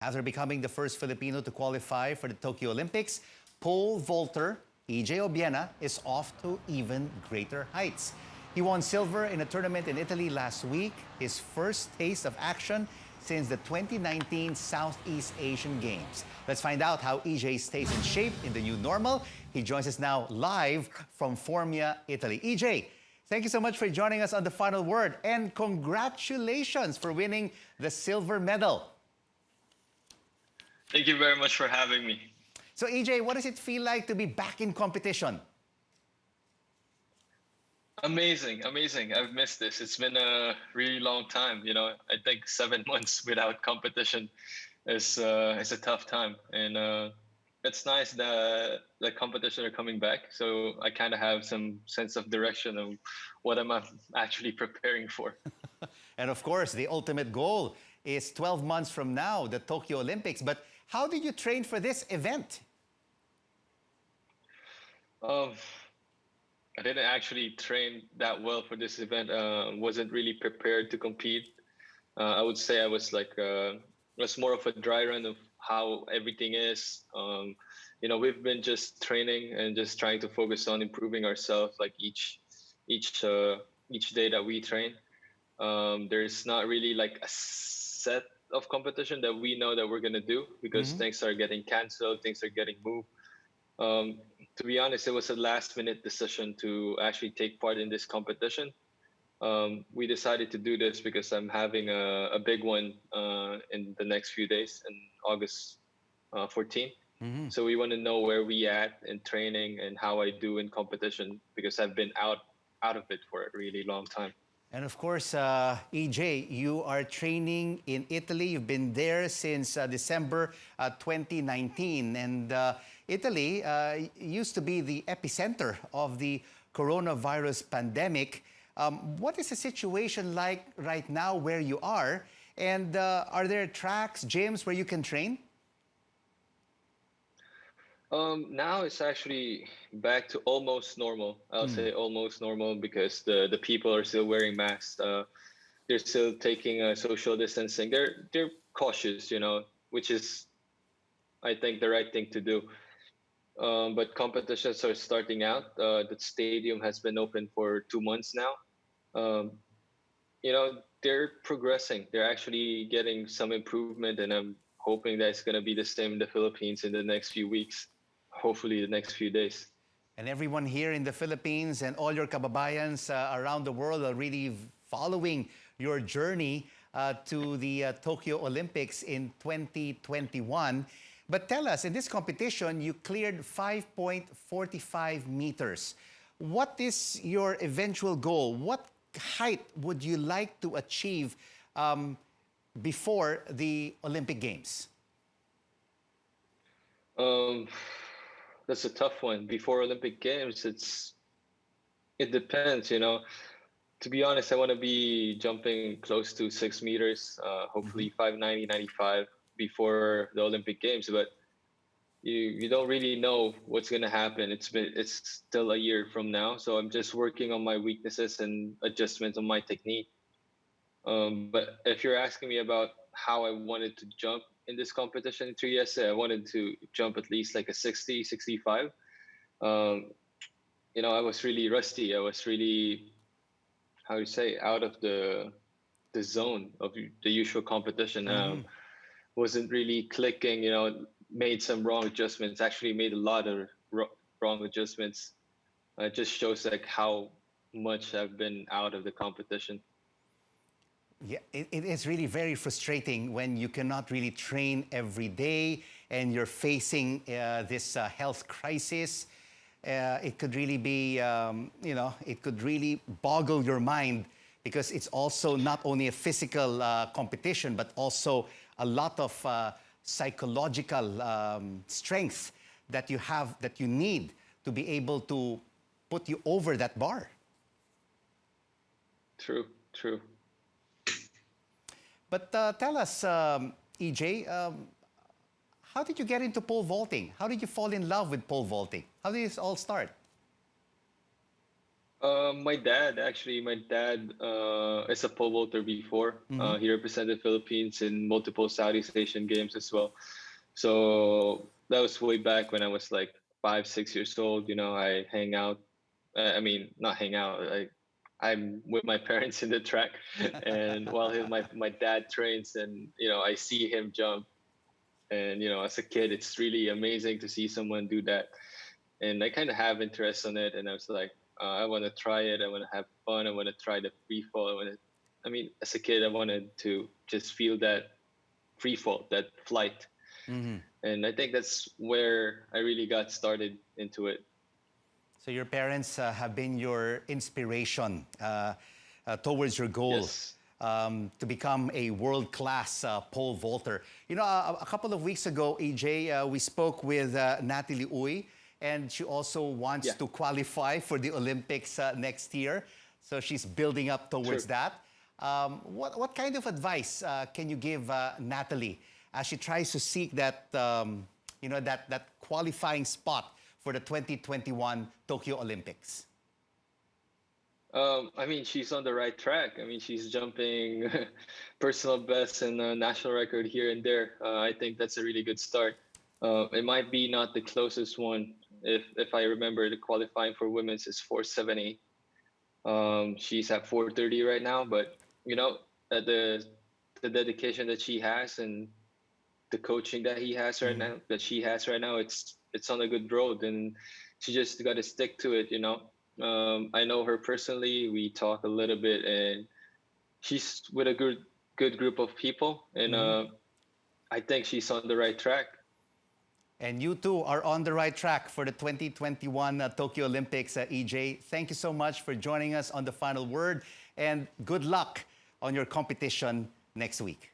After becoming the first Filipino to qualify for the Tokyo Olympics, pole vaulter EJ Obiena is off to even greater heights. He won silver in a tournament in Italy last week, his first taste of action since the 2019 Southeast Asian Games. Let's find out how EJ stays in shape in the new normal. He joins us now live from Formia, Italy. EJ, thank you so much for joining us on The Final Word, and congratulations for winning the silver medal. Thank you very much for having me. So EJ, what does it feel like to be back in competition? Amazing, amazing. I've missed this. It's been a really long time. I think 7 months without competition is a tough time. And it's nice that the competition are coming back. So I kind of have some sense of direction of what I'm actually preparing for. And of course, the ultimate goal is 12 months from now, the Tokyo Olympics. But how did you train for this event? I didn't actually train that well for this event. Wasn't really prepared to compete. I would say I was was more of a dry run of how everything is. We've been just training and just trying to focus on improving ourselves, like each day that we train. There's not really like a set of competition that we know that we're gonna do because things are getting canceled, things are getting moved. To be honest, it was a last-minute decision to actually take part in this competition. We decided to do this because I'm having a big one in the next few days, in August 14. So we want to know where we at in training and how I do in competition because I've been out of it for a really long time. And of course, EJ, you are training in Italy. You've been there since December 2019. And Italy used to be the epicenter of the coronavirus pandemic. What is the situation like right now where you are? And are there tracks, gyms where you can train? Now it's actually back to almost normal. I'll say almost normal because the people are still wearing masks. They're still taking social distancing. They're cautious, which is, I think, the right thing to do. But competitions are starting out. The stadium has been open for 2 months now. They're progressing. They're actually getting some improvement, and I'm hoping that it's going to be the same in the Philippines in the next few weeks. Hopefully the next few days. And everyone here in the Philippines and all your kababayans around the world are really following your journey to the Tokyo Olympics in 2021. But tell us, in this competition, you cleared 5.45 meters. What is your eventual goal? What height would you like to achieve before the Olympic Games? That's a tough one. Before Olympic Games, it depends, To be honest, I want to be jumping close to 6 meters, hopefully 590, 95 before the Olympic Games. But you don't really know what's going to happen. It's still a year from now, so I'm just working on my weaknesses and adjustments on my technique. But if you're asking me about how I wanted to jump in this competition in 3 years, I wanted to jump at least like a 60, 65. I was really rusty. I was really, how you say, out of the zone of the usual competition. Wasn't really clicking, made some wrong adjustments, actually made a lot of wrong adjustments. It just shows like how much I've been out of the competition. Yeah, it is really very frustrating when you cannot really train every day and you're facing this health crisis. It could really be, it could really boggle your mind because it's also not only a physical competition, but also a lot of psychological strength that you have, that you need to be able to put you over that bar. True. But tell us, EJ, how did you get into pole vaulting? How did you fall in love with pole vaulting? How did this all start? My dad is a pole vaulter before. He represented Philippines in multiple Southeast Asian games as well. So that was way back when I was like 5, 6 years old. You know, I hang out. I mean, not hang out. I'm with my parents in the track, and while my dad trains, and you know, I see him jump. And you know, as a kid, it's really amazing to see someone do that. And I kind of have interest on it, and I was like, I want to try it. I want to have fun. I want to try the free fall. I mean, as a kid, I wanted to just feel that free fall, that flight. And I think that's where I really got started into it. So your parents have been your inspiration towards your goal. Yes. To become a world-class pole vaulter. You know, a couple of weeks ago, EJ, we spoke with Natalie Uy, and she also wants Yeah. to qualify for the Olympics next year. So she's building up towards True. that. What kind of advice can you give Natalie as she tries to seek that, you know, that qualifying spot for the 2021 Tokyo Olympics? I mean, she's on the right track. I mean, she's jumping personal best and national record here and there. I think that's a really good start. It might be not the closest one. If I remember, the qualifying for women's is 4:78. She's at 4:30 right now, but you know, the dedication that she has and the coaching that she has right now, it's on a good road, and she just got to stick to it. You know, I know her personally. We talk a little bit, and she's with a good group of people, and I think she's on the right track. And you too are on the right track for the 2021 Tokyo Olympics, EJ. Thank you so much for joining us on The Final Word, and good luck on your competition next week.